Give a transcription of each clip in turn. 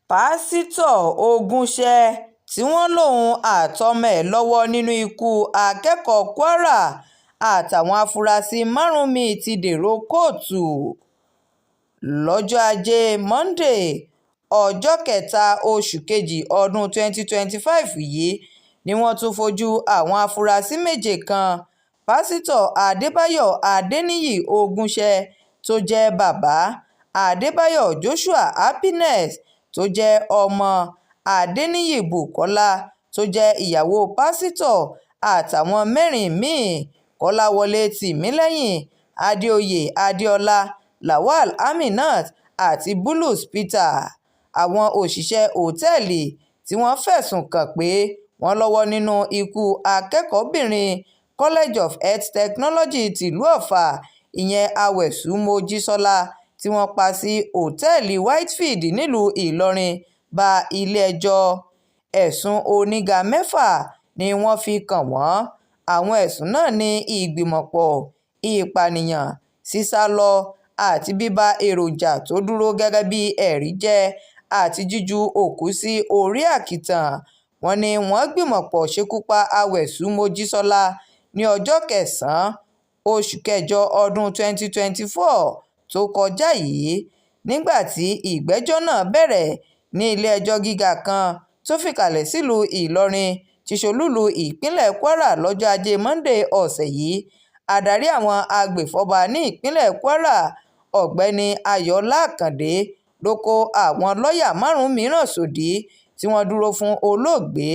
pásítọ̀ ogúnṣẹ́ tí wọ́n lòun àtọmọ ẹ̀ lọ́wọ́ nínú ikú akẹ́kọ̀ọ́ kwara àtàwọn afurasí 5 míì ti dèrò kóòtù lọ́jọ́ ajé monde ọjọ́ 3 oṣù kejì ọdún 2025 yìí ni wọ́n tún fojú àwọn afurasí 7 kan pásítọ̀ adébáyò adéníyì ogúnṣẹ́ tó jẹ́ bàbá, adébáyò joshua happiness tó jẹ́ ọmọ, adéníyì bukola tó jẹ́ ìyàwó pásítọ̀ àtàwọn 4 míì kọ́láwọlé tìmílẹ́yìn adéoyè adéọlá lawal aminat àti bulus peter. Àwọn òṣìṣẹ́ òtẹ́ẹ̀lì tí wọ́n fẹ̀sùn kàn pé wọ́n lọ́wọ́ nínú ikú akẹ́kọ̀ọ́bìnrin college of health technology tìlú ọ̀fà ìyẹn àwẹ̀sù mojísọ́lá tí wọ́n pa sí òtẹ́ẹ̀lì whitefield nílùú ìlọrin bá ilé-ẹjọ́. ẹ̀sùn oníga 6 ni wọ́n fi kàn wọ́n. àwọn ẹ̀sùn náà ní ìgbìmọ̀pọ̀ ìpànìyàn, sísálọ àti bíba èròjà tó dúró gẹ́gẹ́ bí ẹ̀rí jẹ́ àti jíju òkú sí orí àkìtàn. wọ́n ní wọ́n gbìmọ̀pọ̀ ṣekúpa àwẹ̀sù mojísọ́lá ní ọjọ́ 9 oṣù kẹjọ ọdún 2024 tó kọjá yìí nígbà tí ìgbẹ́jọ́ náà bẹ̀rẹ̀ ní ilé-ẹjọ́ gíga kan tó fìkàlẹ̀ sílùú ìlọrin tìṣolúlu ìpínlẹ̀ kwara lọ́jọ́ ajé monde ọ̀sẹ̀ yìí. adarí àwọn agbèfọ́ba ní ìpínlẹ̀ kwara ọ̀gbẹ́ni ayọ̀ọ́lá àkàndé ló kó àwọn lọ́ọ̀yà 5 mìíràn sódì tí wọ́n dúró fún olóògbé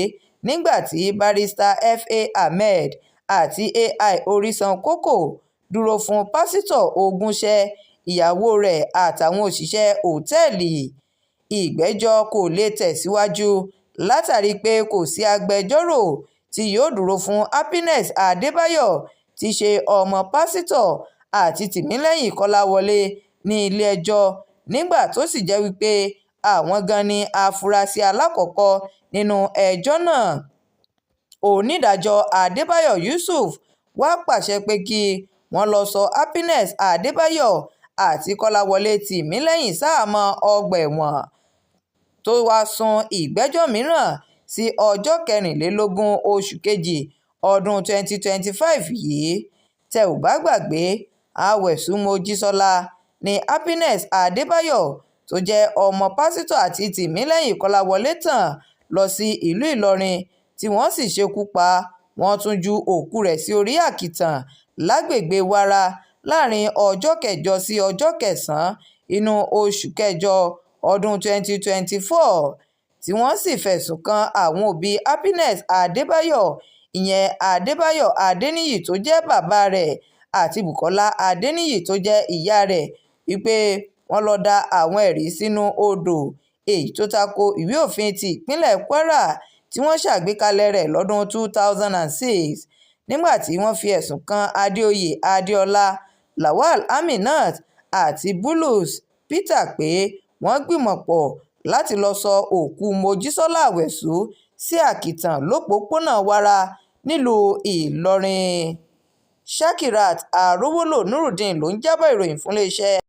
nígbà tí barrister fa ahmed àti ai orísan kókó dúró fún pásítọ̀ ogúnṣẹ́ ìyàwó rẹ̀ àtàwọn òṣìṣẹ́ òtẹ́ẹ̀lì. ìgbẹ́jọ́ kò lè tẹ̀síwájú látàrí pé kò sí agbẹjọ́rò tí yóò dúró fún happiness adébáyò tí í ṣe ọmọ pásítọ̀ àti tìmílẹ́yìn kọ́láwọlé ní ilé-ẹjọ́ nígbà tó sì jẹ́ wípé àwọn gan ni afurasí alákọ̀ọ́kọ́ nínú ẹjọ́ náà. onídàájọ́ adébáyò yusuf wá pàṣẹ pé kí wọ́n lọ́ọ́ sọ happiness adébáyò àti kọ́láwọlé tìmílẹ́yìn sáhàámọ́ ọgbà ẹ̀wọ̀n tó wá sún ìgbẹ́jọ́ mìíràn sí ọjọ́ 24 oṣù kejì ọdún 2025 yìí. tẹ́ ò bá gbàgbé àwẹ̀sù mojísọ́lá ní happiness adébáyò tó jẹ́ ọmọ pásítọ̀ àti tìmílẹ́yìn kọ́láwọlé tàn lọ sí ìlú ìlọrin tí wọ́n sì ṣekú pa. wọ́n tún ju òkú rẹ̀ sí orí àkìtàn lágbègbè wàrà láàrin ọjọ́ 8 sí ọjọ́ 9 inú oṣù kẹjọ ọdún 2024 tí wọ́n sì fẹ̀sùn kan àwọn òbí happiness adébáyò ìyẹn adébáyò adéníyì tó jẹ́ bàbá rẹ̀ àti bukola adéníyì tó jẹ́ ìyá rẹ̀ wípé wọ́n lọ́ọ́ da àwọn ẹ̀rí sínú odò èyí tó tako ìwé òfin ti ìpínlẹ̀ kwara tí wọ́n ṣàgbékalẹ̀ rẹ̀ lọ́dún 2006 nígbà tí wọ́n fi ẹ̀sùn kan adéoyè adéọlá lawal aminat àti bulus peter pé wọ́n gbìmọ̀pọ̀ láti lọ́ọ́ sọ òkú mojísọ́lá àwẹ̀sù sí àkìtàn lópòópónà wàrà nílùú ìlọrin. shakirat arówólò nurudeen ló ń jábọ̀ ìròyìn fún iléeṣẹ́